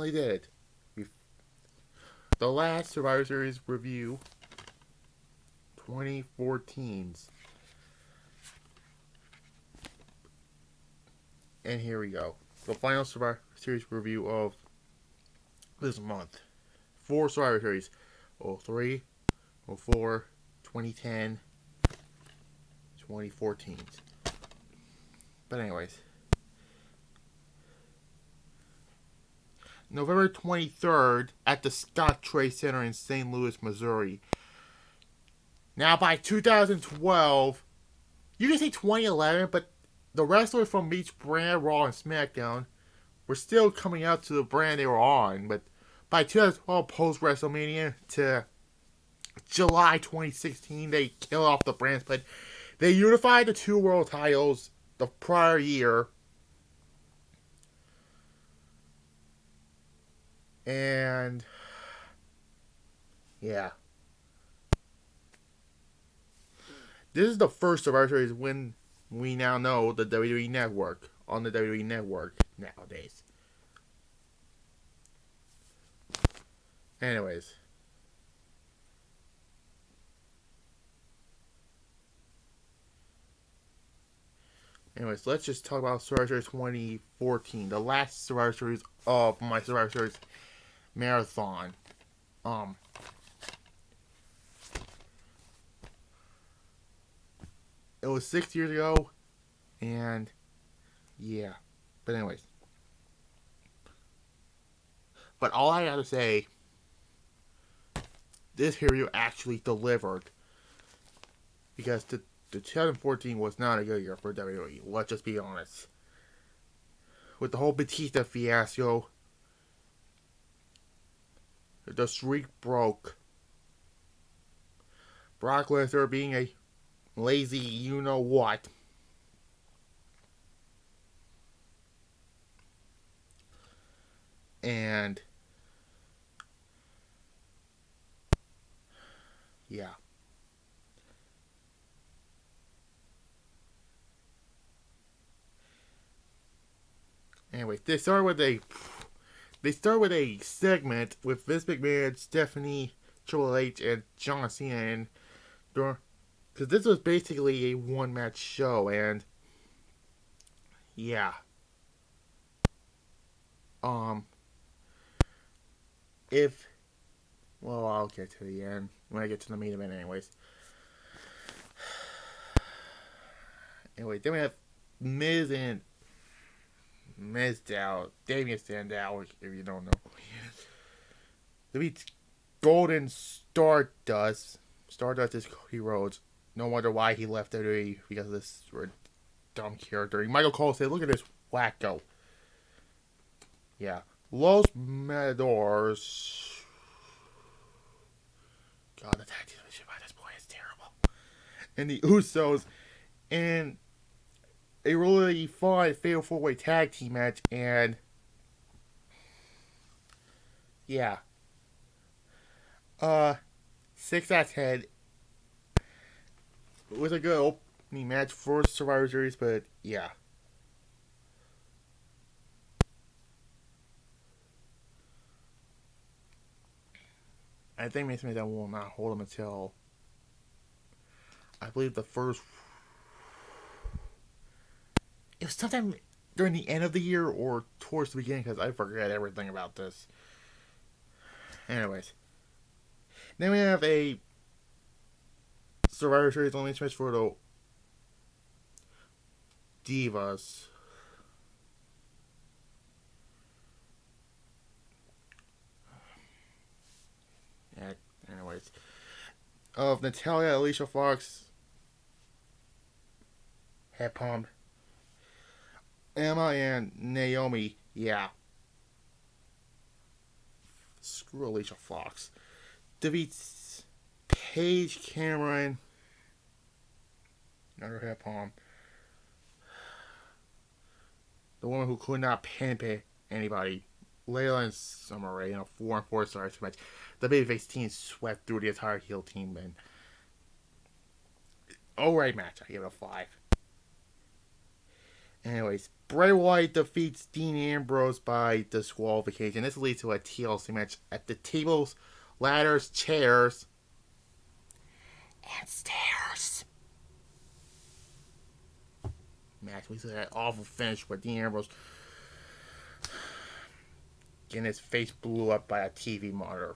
finally did it. The last Survivor Series review, 2014's. And here we go. The final Survivor Series review of this month. 4 Survivor Series. 03, 04, 2010, 2014. But anyways. November 23rd at the Scott Trade Center in St. Louis, Missouri. Now by 2012, you can say 2011, but the wrestlers from each brand, Raw and SmackDown, were still coming out to the brand they were on. But by 2012, post-WrestleMania to July 2016, they killed off the brands. But they unified the 2 world titles the prior year. And yeah. This is the first Survivor Series when we now know the WWE Network on the WWE Network nowadays. Anyways. Let's just talk about Survivor Series 2014, the last Survivor Series of my Survivor Series marathon. It was 6 years ago, and yeah. But anyways. But all I gotta say, this period actually delivered. Because the 2014 was not a good year for WWE. Let's just be honest. With the whole Batista fiasco, the streak broke. Brock Lesnar being a lazy you-know-what. And yeah. Anyway, they start with a segment with Vince McMahon, Stephanie, Triple H, and John Cena, because this was basically a one-match show, and yeah. I'll get to the end when I get to the main event, anyways. Anyway, then we have Miz and Mizdow, Damien Sandow, if you don't know who he is. They beat Golden Stardust. Stardust is Cody Rhodes. No wonder why he left WWE, because of this dumb character. Michael Cole said, "Look at this wacko." Yeah. Los Matadors. God, the tag team by this point is terrible. And the Usos in a really fun fatal 4-way tag team match, and yeah. 6 out of 10. It was a good opening match for Survivor Series, but yeah. I think Mason Mizdow will not hold him until, I believe, the first. It was sometime during the end of the year or towards the beginning, because I forget everything about this. Anyways. Then we have a Survivor Series only match for the Divas. Yeah, anyways. Of Natalya, Alicia Fox, Head Pump, Emma, and Naomi. Yeah. Screw Alicia Fox. Defeats Paige Cameron. Another Head Pump. The woman who could not pin anybody. Layla and Summer Rae in a 4-on-4 stars match. The babyface team swept through the entire heel team, and alright match. I give it a 5. Anyways, Bray Wyatt defeats Dean Ambrose by disqualification. This leads to a TLC match at the tables, ladders, chairs, and stairs. Match. We saw that awful finish where Dean Ambrose getting his face blew up by a TV monitor.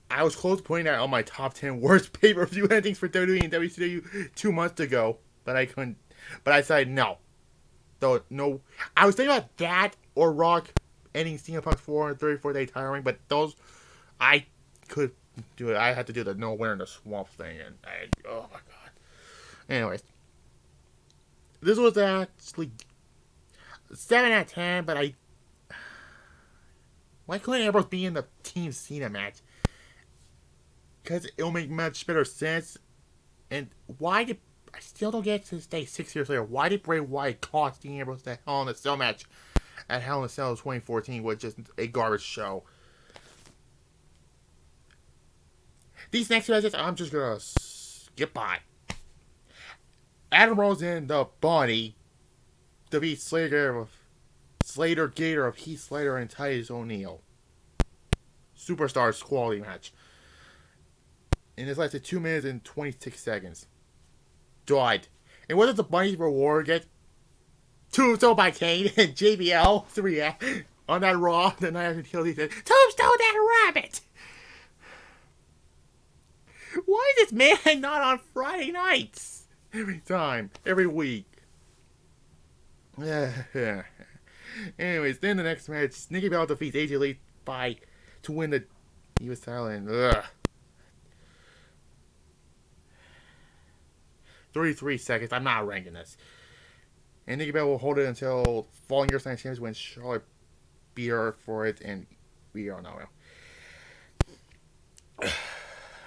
I was close to putting that on my top 10 worst pay-per-view endings for WWE and WCW 2 months ago, but I couldn't. But I decided no. Though no, I was thinking about that or Rock ending CM Punk's 434-day title reign, but those I could do it. I had to do the no winner in the swamp thing, and oh my god. Anyways, this was actually 7 out of 10, but why couldn't Ambrose be in the Team Cena match? Because it'll make much better sense. And why did I still don't get to this day 6 years later? Why did Bray Wyatt cost Dean Ambrose the Hell in a Cell match at Hell in a Cell 2014, which is a garbage show? These next matches, I'm just gonna skip by. Adam Rose and the Bunny defeat Slater Gator of Heath Slater and Titus O'Neil. Superstars quality match. And this lasted 2 minutes and 26 seconds. Died. And what does the Bunny's reward get? Tombstone by Kane and JBL to react on that Raw the night after TLC said, Tombstone that rabbit! Why is this man not on Friday nights? Every time. Every week. Anyways, then the next match, Nikki Bella defeats AJ Lee to win the US title in 33 seconds. I'm not ranking this. And Nikki Bella will hold it until Falling Year Sign Champions when Charlotte beat her for it, and we all know.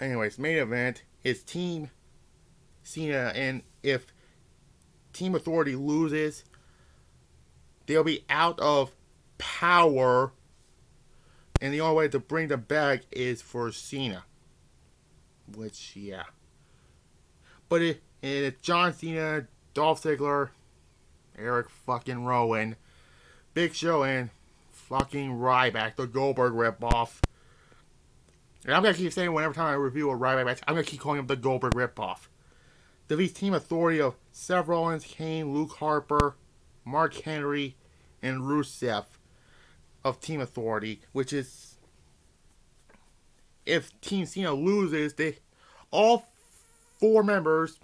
Anyways, main event is Team Cena, and if Team Authority loses, they'll be out of power, and the only way to bring them back is for Cena. Which, yeah. But it's John Cena, Dolph Ziggler, Eric fucking Rowan, Big Show, and fucking Ryback, the Goldberg ripoff. And I'm going to keep saying whenever time I review a Ryback match, I'm going to keep calling him the Goldberg ripoff. Defeats Team Authority of Seth Rollins, Kane, Luke Harper, Mark Henry, and Rusev of Team Authority, which is, if Team Cena loses, all 4 members,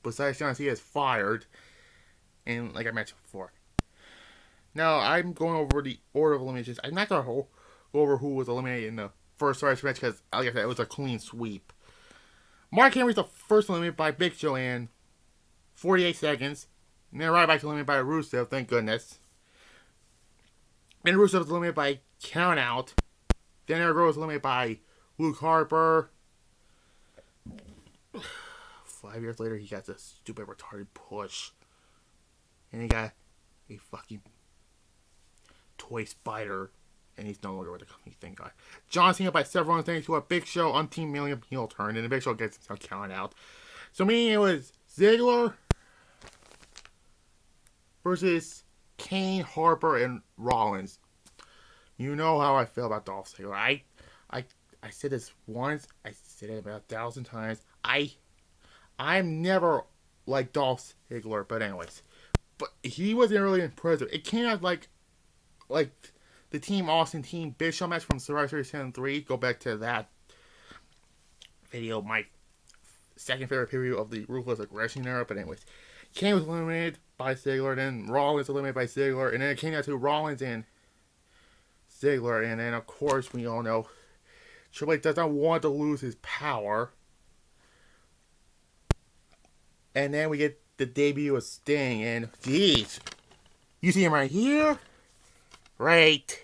besides John Cena, is fired. And like I mentioned before. Now, I'm going over the order of eliminations. I'm not going to go over who was eliminated in the first match because, like I said, it was a clean sweep. Mark Henry's the first eliminated by Big Show in 48 seconds. And then right back to eliminated by Rusev, thank goodness. Then Rusev was eliminated by count out. Then Eric Rowan was eliminated by Luke Harper. 5 years later, he got this stupid retarded push. And he got a fucking toy spider. And he's no longer with the company, thank God. John Cena by several things to a Big Show on Team Million heel turn. And the Big Show gets himself counted out. So meaning it was Ziggler versus Kane, Harper, and Rollins. You know how I feel about Dolph Ziggler. I said this once. I said it about 1,000 times. I'm never like Dolph Ziggler. But anyways. But he wasn't really impressive. It came out like the Team Austin, Team Big Show match from Survivor Series 3. Go back to that video. My second favorite period of the Ruthless Aggression era. But anyways. Kane was eliminated by Ziggler. Then Rollins eliminated by Ziggler. And then it came out to Rollins and Ziggler. And then, of course, we all know Triple H does not want to lose his power. And then we get the debut of Sting, and geez, you see him right here, right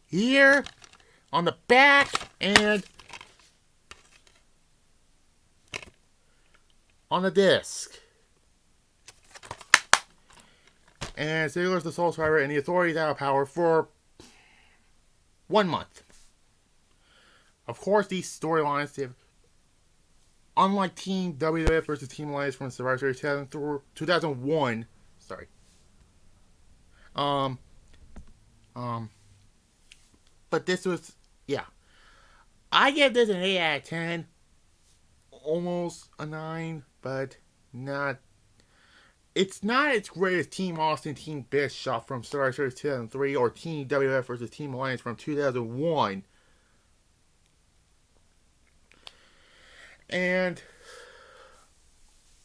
here, on the back, and on the disc. And Ziggler's the sole survivor, and the Authority's out of power for 1 month. Of course, these storylines have, unlike Team WWF versus Team Alliance from Survivor Series 2001, Sorry. Um, um, but this was, yeah. I give this an 8 out of 10. Almost a 9, but not. It's not as great as Team Austin, Team Bischoff from Survivor Series 2003 or Team WF versus Team Alliance from 2001. And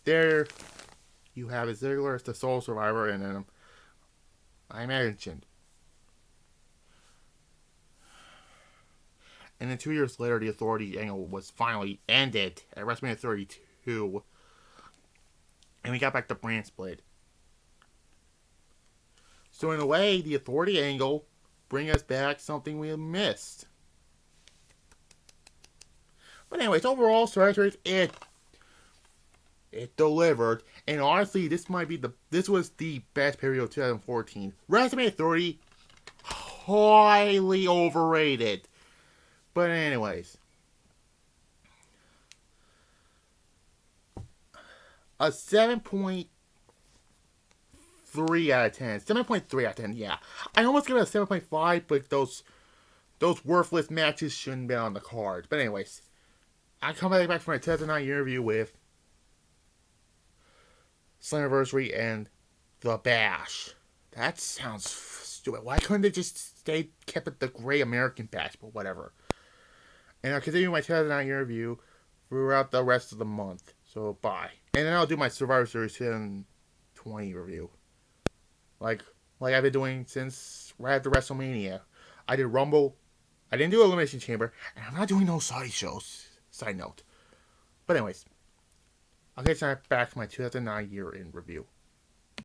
there you have Ziggler as the sole survivor, and then I mentioned. And then 2 years later, the Authority angle was finally ended at WrestleMania 32, and we got back to brand split. So in a way, the Authority angle bring us back something we missed. But anyways, overall, Survivor Series, it delivered, and honestly, this was the best period of 2014. WrestleMania 30, highly overrated. But anyways, a 7.3 out of 10. 7.3 out of 10, yeah. I almost give it a 7.5, but those worthless matches shouldn't be on the card. But anyways, I come back from my 2009 interview with Slammiversary and The Bash. That sounds stupid. Why couldn't they just kept it the Great American Bash? But whatever. And I'll continue my 2009 interview throughout the rest of the month. So bye. And then I'll do my Survivor Series 2020 review. Like I've been doing since right after WrestleMania. I did Rumble. I didn't do Elimination Chamber. And I'm not doing no Saudi shows. Side note. But anyways, I'll get back to my 2009 year in review.